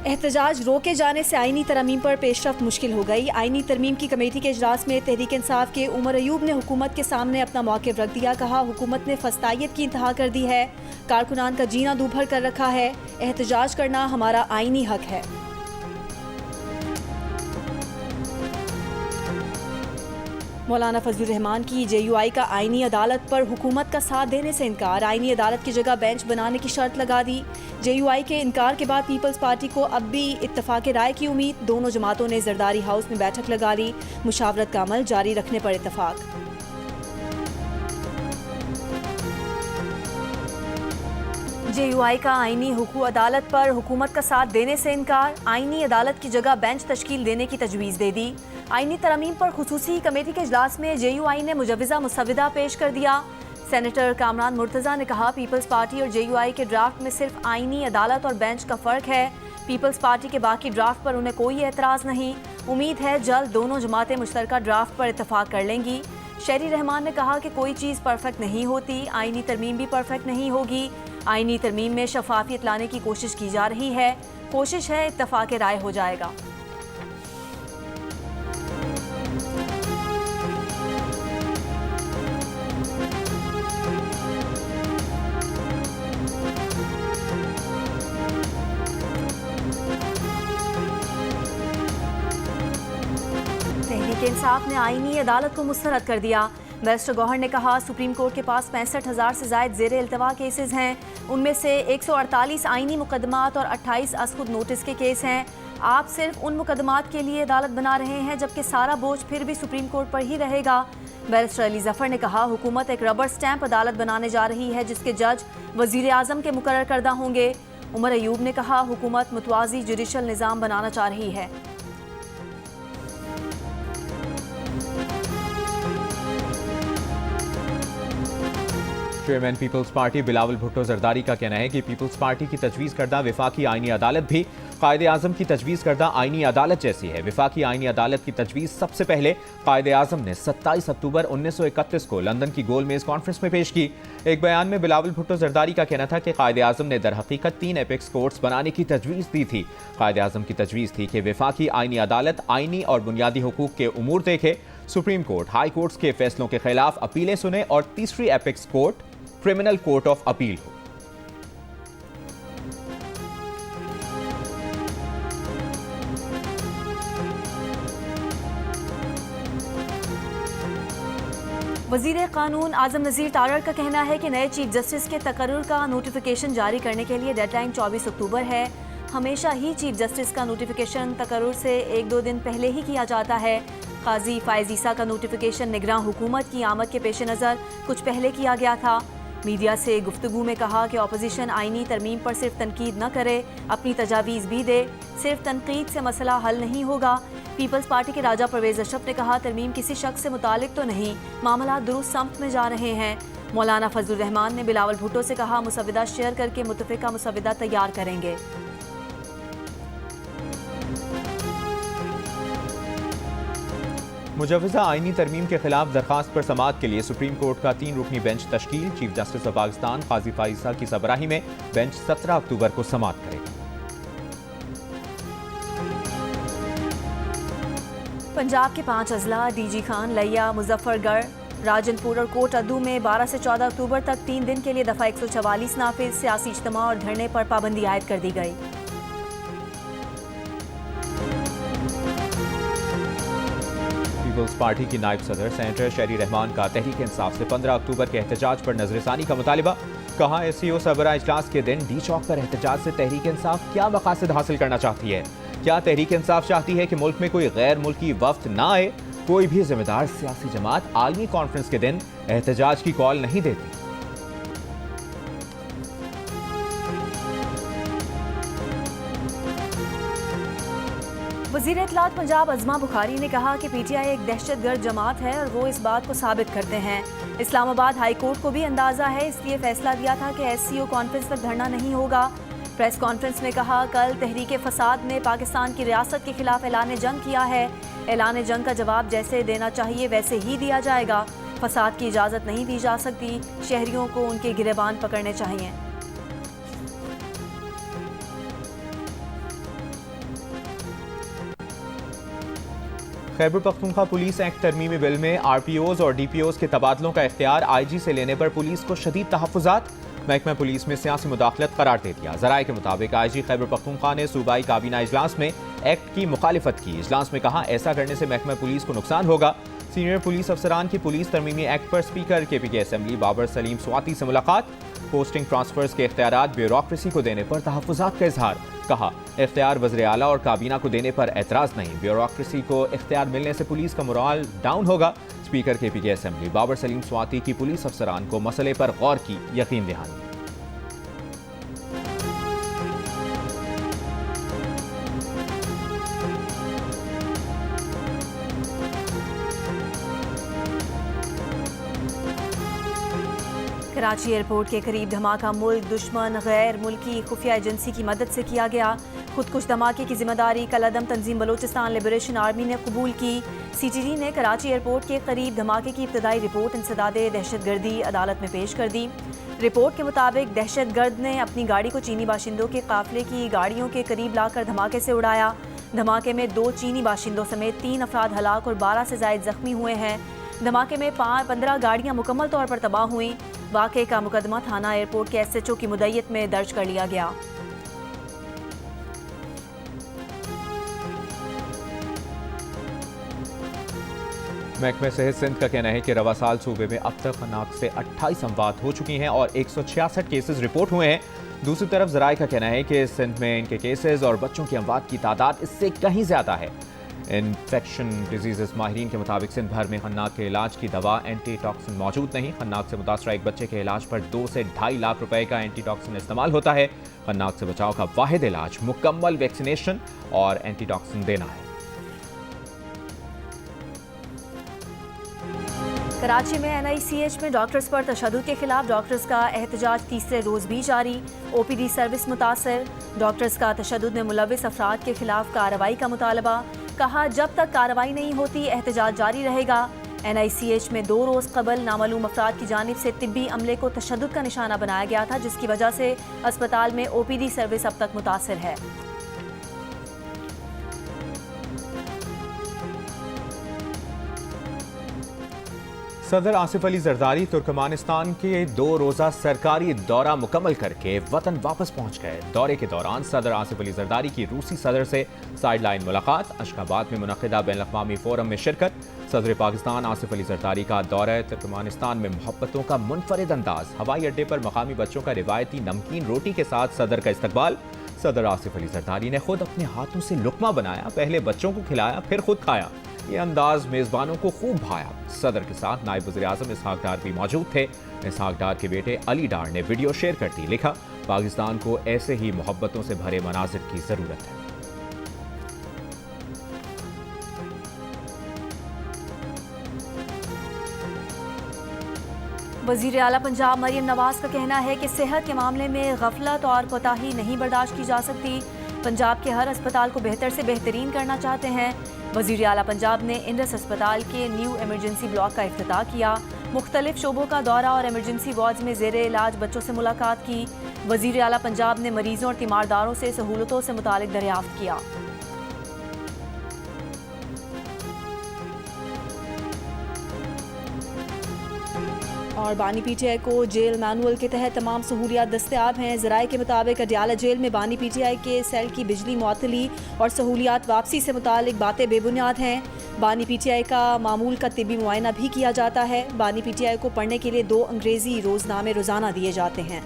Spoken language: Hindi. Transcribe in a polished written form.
एहतजाज रोके जाने से आईनी तरमीम पर पेशरफ्त मुश्किल हो गई। आईनी तरमीम की कमेटी के इजलास में तहरीक इंसाफ के उमर अयूब ने हुकूमत के सामने अपना मौक़िफ़ रख दिया। कहा, हुकूमत ने फस्तायत की इंतहा कर दी है, कारकुनान का जीना दूभर कर रखा है। एहतजाज करना हमारा आईनी हक है। मौलाना फजलुर रहमान की JUI का आईनी अदालत पर हुकूमत का साथ देने से इनकार। आईनी अदालत की जगह बेंच बनाने की शर्त लगा दी। JUI के इनकार के बाद पीपल्स पार्टी को अब भी इत्तफाक राय की उम्मीद। दोनों जमातों ने जरदारी हाउस में बैठक लगा ली। मुशावरत का अमल जारी रखने पर इत्तफाक। JUI का आईनी हुकूक अदालत पर हुकूमत का साथ देने से इनकार। आईनी अदालत की जगह बेंच तश्कील देने की तजवीज़ दे दी। आईनी तरमीम पर खुसूसी कमेटी के इजलास में JUI ने मुजव्वज़ा मुसव्विदा पेश कर दिया। सेनेटर कामरान मुर्तज़ा ने कहा, पीपल्स पार्टी और JUI के ड्राफ्ट में सिर्फ आईनी अदालत और बेंच का फ़र्क है। पीपल्स पार्टी के बाकी ड्राफ्ट पर उन्हें कोई एतराज़ नहीं। उम्मीद है जल्द दोनों जमातें मुश्तरका ड्राफ्ट पर इत्तफाक कर लेंगी। शहरी रहमान ने कहा कि कोई चीज़ परफेक्ट नहीं होती, आईनी तरमीम भी परफेक्ट नहीं होगी। आईनी तरमीम में शफाफियत लाने की कोशिश की जा रही है। कोशिश है इत्तफाक राय हो जाएगा। तहरीक इंसाफ ने आईनी अदालत को मुस्तरद कर दिया। बैरिस्टर गौहर ने कहा, सुप्रीम कोर्ट के पास 65,000 से ज़ायद ज़ेरे इल्तवा केसेस हैं। उनमें से 148 आईनी मुकदमात और 28 असखुद नोटिस के केस हैं। आप सिर्फ उन मुकदमात के लिए अदालत बना रहे हैं जबकि सारा बोझ फिर भी सुप्रीम कोर्ट पर ही रहेगा। बैरिस्टर अली जफर ने कहा, हुकूमत एक रबर स्टैंप अदालत बनाने जा रही है जिसके जज वज़ीर आज़म के मुकर्रर करदा होंगे। उमर अयूब ने कहा, हुकूमत मुतवाज़ी जुडिशल निज़ाम बनाना चाह रही है। चेयरमैन पीपल्स पार्टी बिलावल भुट्टो जरदारी का कहना है कि पीपल्स पार्टी की तजवीज़ करदा विफाकी आईनी अदालत भी कायदे आज़म की तजवीज़ करदा आईनी अदालत जैसी है। विफाकी आईनी अदालत की तजवीज़ सबसे पहले कायदे आज़म ने 27 अक्टूबर 1931 को लंदन की गोल मेज़ कॉन्फ्रेंस में पेश की। एक बयान में बिलावल भुट्टो जरदारी का कहना था कि कायदे आज़म ने दरहकीकत 3 एपेक्स कोर्ट्स बनाने की तजवीज़ दी थी। कायदे आज़म की तजवीज़ थी कि विफाकी आईनी अदालत आईनी और बुनियादी हुकूक के उमूर देखे, सुप्रीम कोर्ट हाई कोर्ट्स के फैसलों के खिलाफ अपीलें सुने और तीसरी apex court criminal court of appeal हो। वज़ीर कानून आज़म नज़ीर तारड़ का कहना है कि नए चीफ जस्टिस के तकर्रुर का नोटिफिकेशन जारी करने के लिए डेडलाइन 24 अक्टूबर है। हमेशा ही चीफ जस्टिस का नोटिफिकेशन तकर्रुर से 1-2 दिन पहले ही किया जाता है। काजी फायज़ ईसा का नोटिफिकेशन निगरान हुकूमत की आमद के पेश नज़र कुछ पहले किया गया था। मीडिया से गुफ्तगू में कहा कि अपोजिशन आईनी तरमीम पर सिर्फ तनकीद न करे, अपनी तजावीज़ भी दे। सिर्फ तनकीद से मसला हल नहीं होगा। पीपल्स पार्टी के राजा परवेज़ अशरफ ने कहा, तरमीम किसी शख्स से मुतालिक तो नहीं, मामला दुरुस्त समत में जा रहे हैं। मौलाना फजलुर रहमान ने बिलावल भुट्टो से कहा, मुसव्विदा शेयर करके मुतफ़िका मुसव्विदा तैयार करेंगे। मुजव्वज़ा आईनी तरमीम के खिलाफ दरखास्त पर समाअत के लिए सुप्रीम कोर्ट का 3 रुकनी बेंच तश्कील। Chief justice of Pakistan Qazi Faez Isa की सरबराही में बेंच 17 अक्टूबर को समाअत करेगा। पंजाब के 5 अजला DG खान, लिया, मुजफ्फरगढ़, राजनपुर और कोट अद्दू में 12 से 14 अक्टूबर तक 3 दिन के लिए दफ़ा 144 नाफिज। सियासी इज्तिमा और धरने पर पाबंदी आयद कर दी गई। पीपल्स पार्टी की नायब सदर सेनेटर शहरी रहमान का तहरीक इंसाफ से 15 अक्टूबर के एहतजाज पर नजरसानी का मुतालिबा। कहा, SCO सरबराह इजलास के दिन डी चौक पर एहतजाज से तहरीक इंसाफ क्या मकासद हासिल करना चाहती है? क्या तहरीक इंसाफ चाहती है कि मुल्क में कोई गैर मुल्की वफ्द ना आए? कोई भी जिम्मेदार सियासी जमात आलमी कॉन्फ्रेंस के दिन एहतजाज की कॉल नहीं देती। वज़ीर इत्तलात पंजाब अज़मा बुखारी ने कहा कि PTI एक दहशतगर्द जमात है और वो इस बात को साबित करते हैं। इस्लामाबाद हाई कोर्ट को भी अंदाज़ा है, इसलिए फैसला दिया था कि SCO कॉन्फ्रेंस तक धरना नहीं होगा। प्रेस कॉन्फ्रेंस में कहा, कल तहरीक फसाद ने पाकिस्तान की रियासत के खिलाफ ऐलान जंग किया है। ऐलान जंग का जवाब जैसे देना चाहिए वैसे ही दिया जाएगा। फसाद की इजाज़त नहीं दी जा सकती। शहरियों को उनके गिरेबान पकड़ने चाहिए। खैबर पख्तूनख्वा पुलिस एक्ट तरमीमी बिल में RPOs और DPOs के तबादलों का इख्तियार IG से लेने पर पुलिस को शदीद तहफ़्फ़ुज़ात। महकमा पुलिस में सियासी मुदाखलत करार दे दिया। ज़राए के मुताबिक IG खैबर पख्तूनख्वा ने सूबाई काबीना इजलास में एक्ट की मुखालिफत की। इजलास में कहा ऐसा करने से महकमा पुलिस को नुकसान होगा। सीनियर पुलिस अफसरान की पुलिस तरमीमी एक्ट पर speaker KPK assembly Babar Saleem Swati से मुलाकात। पोस्टिंग ट्रांसफर्स के इख्तियारात ब्यूरोक्रेसी को देने पर तहफ़्फ़ुज़ात का इजहार। कहा इख्तियार वज़ीर आला और काबीना को देने पर एतराज़ नहीं, ब्यूरोक्रेसी को इख्तियार मिलने से पुलिस का मोराल डाउन होगा। Speaker KPK assembly Babar Saleem Swati की पुलिस अफसरान को मसले पर गौर की यकीन दहानी। कराची एयरपोर्ट के करीब धमाका मुल्क दुश्मन गैर मुल्की खुफिया एजेंसी की मदद से किया गया। खुदकुश धमाके की जिम्मेदारी कलअदम तंजीम बलोचिस्तान लिबरेशन आर्मी ने कबूल की। CTD ने कराची एयरपोर्ट के करीब धमाके की इब्तदाई रिपोर्ट इंसदादे दहशतगर्दी अदालत में पेश कर दी। रिपोर्ट के मुताबिक दहशतगर्द ने अपनी गाड़ी को चीनी बाशिंदों के काफिले की गाड़ियों के करीब लाकर धमाके से उड़ाया। धमाके में 2 चीनी बाशिंदों समेत 3 अफराद हलाक और 12 से जायद जख्मी हुए हैं। धमाके में 15 गाड़ियां मुकम्मल तौर पर तबाह हुई। वाक़े का मुकदमा थाना एयरपोर्ट के SHO की मुद्दत में दर्ज कर लिया गया। महकमे सेहत सिंध का कहना है कि रवा साल सूबे में अब तक खन्नाक से 28 अमवात हो चुकी हैं और 166 केसेस रिपोर्ट हुए हैं। दूसरी तरफ ज़राए का कहना है कि सिंध में इनके केसेस और बच्चों की अमवात की तादाद इससे कहीं ज़्यादा है। इन्फेक्शन डिजीज़ माहिरीन के मुताबिक सिंध भर में खन्नाक के इलाज की दवा एंटी टॉक्सिन मौजूद नहीं। खन्नाक से मुतासरा एक बच्चे के इलाज पर 2 से 2.5 लाख रुपए का एंटी टॉक्सिन इस्तेमाल होता है। खन्नाक से बचाव का वाहिद इलाज मुकम्मल वैक्सीनेशन और एंटी टॉक्सिन देना है। कराची में NICH में डॉक्टर्स पर तशद्दुद के खिलाफ डॉक्टर्स का एहतजाज तीसरे रोज भी जारी। OPD सर्विस मुतासर। डॉक्टर्स का तशद्दुद में मुलविस अफराद के खिलाफ कार्रवाई का मुतालबा। कहा जब तक कार्रवाई नहीं होती एहतजाज जारी रहेगा। NICH में 2 रोज कबल नामालूम अफराद की जानिब से तिब्बी अमले को तशद्दुद का निशाना बनाया गया था, जिसकी वजह से अस्पताल में OPD सर्विस अब तक मुतासर है। सदर आसिफ अली जरदारी तुर्कमानिस्तान के 2 रोज़ा सरकारी दौरा मुकम्मल करके वतन वापस पहुंच गए। दौरे के दौरान सदर आसिफ अली जरदारी की रूसी सदर से साइड लाइन मुलाकात। अशकाबाद में मुनक़िदा बैन अक़वामी फोरम में शिरकत। सदर पाकिस्तान आसिफ अली जरदारी का दौरा तुर्कमानिस्तान में मोहब्बतों का मुनफरिद अंदाज। हवाई अड्डे पर मकामी बच्चों का रिवायती नमकीन रोटी के साथ सदर का इस्तकबाल। सदर आसिफ अली जरदारी ने खुद अपने हाथों से लुक़मा बनाया, पहले बच्चों को खिलाया फिर खुद खाया। ये अंदाज मेज़बानों को खूब भाया। सदर के साथ नायब वज़ीर आज़म इसहाक डार भी मौजूद थे। इसहाक डार के बेटे अली डार ने वीडियो शेयर कर दी। लिखा पाकिस्तान को ऐसे ही मोहब्बतों से भरे मनाज़िर की ज़रूरत है। वज़ीर आला पंजाब मरियम नवाज का कहना है कि सेहत के मामले में गफलत और कोताही नहीं बर्दाश्त की जा सकती। पंजाब के हर अस्पताल को बेहतर से बेहतरीन करना चाहते हैं। वज़ीर आला पंजाब ने इंडस अस्पताल के न्यू एमरजेंसी ब्लॉक का इफ्तिताह किया। मुख्तलिफ शोबों का दौरा और एमरजेंसी वार्ड्स में ज़ेरे इलाज बच्चों से मुलाकात की। वज़ीर आला पंजाब ने मरीजों और तीमारदारों से सहूलतों से मुतालिक दरियाफ्त किया। और बानी PTI को जेल मैनुअल के तहत तमाम सहूलियात दस्तयाब हैं। ज़राए के मुताबिक अडियाला जेल में बानी PTI के सेल की बिजली मुअत्तली और सहूलियात वापसी से मुतालिक बातें बेबुनियाद हैं। बानी PTI का मामूल का तिब्बी मुआयना भी किया जाता है। बानी PTI को पढ़ने के लिए 2 अंग्रेज़ी रोज़नामे रोज़ाना दिए जाते हैं।